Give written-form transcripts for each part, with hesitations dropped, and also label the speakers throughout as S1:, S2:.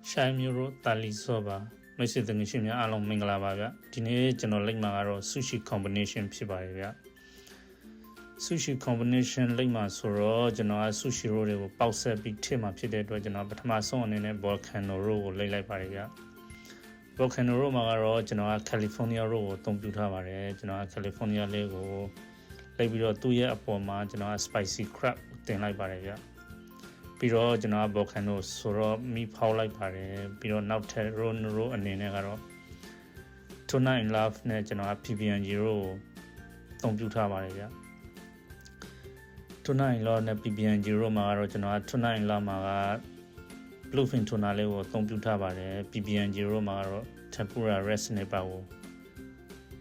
S1: Shai Muro Tali Soba, Messi the Nishimia Along Mingalava, Dine General Ligmaro Sushi Combination Pibaria. Sushi Combination Ligma Soro, Genoa Sushi Road, Pausa Big Tema Pide, General Batamason in a volcano row, Lay Paria. Volcano Romaro, Genoa California Road, Tomputavare, Genoa California Lego, Labiro 2 year Apoma, Genoa Spicy Crab, Ten Like Paria. ပြီးတော့ကျွန်တော် volcano ဆိုတော့မိဖောက်လိုက်ပါတယ်ပြီးတော့နောက်ထပ် row အနေနဲ့ကတော့ tonight in love နဲ့ကျွန်တော် PPNG ကိုအသုံးပြုထားပါတယ်ဗျ tonight in love နဲ့ PPNG ကိုမှာကတော့ကျွန်တော် tonight in love မှာက bluefin tuna လေးကိုအသုံးပြုထားပါတယ် PPNG ကိုမှာကတော့ tempura red snapper ကို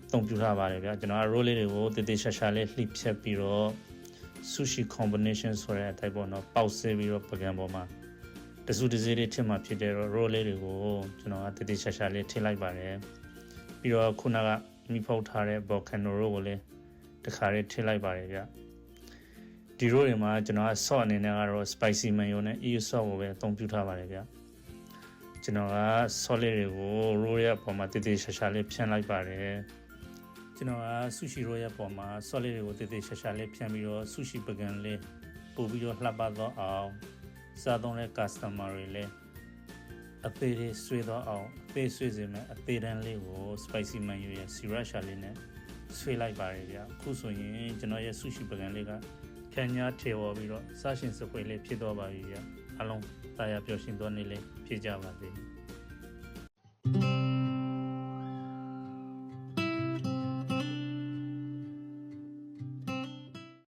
S1: အသုံးပြုထားပါတယ်ဗျကျွန်တော် roll လေးတွေကိုတည်တည်ရှာရှာလေးလှိဖြတ်ပြီးတော့ sushi combination ဆိုတဲ့အတိုင်းပေါ့နော်ပေါက်ဆဲပြီးတော့ပကံပေါ်မှာတစုတစည်းလေးထည့်မှဖြစ်တဲ့ roll လေးတွေကိုကျွန်တော်ကတည်တည်ရှာရှာလေးထည့်လိုက်ပါတယ်ပြီးတော့ခုနကမိဖောက်ထားတဲ့ volcano roll ကိုလည်းတစ်ခါလေးထည့်လိုက်ပါတယ်ဗျဒီ roll တွေမှာကျွန်တော်က sauce အနေနဲ့ကတော့ spicy mayo နဲ့ EU sauce ကိုပဲအသုံးပြုထားပါတယ်ဗျကျွန်တော်က sauce လေးတွေကို roll ရဲ့အပေါ်မှာတည်တည်ရှာရှာလေးဖြန့်လိုက်ပါတယ်ကျွန်တော်က sushi roll ရဲ့ပေါ်မှာ sauce လေးတွေကိုတည်တည်ရှာရှာလေးဖြန့်ပြီးတော့ sushi ပကံလေးပို့ပြီးတော့လှပတော့အောင်စားသုံးတဲ့ customer တွေလည်းအသေးလေးဆွေးတော့အောင်အသေးဆွေးစေမယ်အသေးတန်းလေးကို spicy mayo ရဲ့ sriracha လေးနဲ့ဆွေးလိုက်ပါတယ်ဗျအခုဆိုရင်ကျွန်တော်ရဲ့ sushi ပကံလေးကဖြန်းညားထေဝပြီးတော့စားရှင်စပွဲလေးဖြစ်တော့ပါပြီဗျအားလုံးတာယာပျော်ရွှင်သောနေ့လေးဖြစ်ကြပါစေ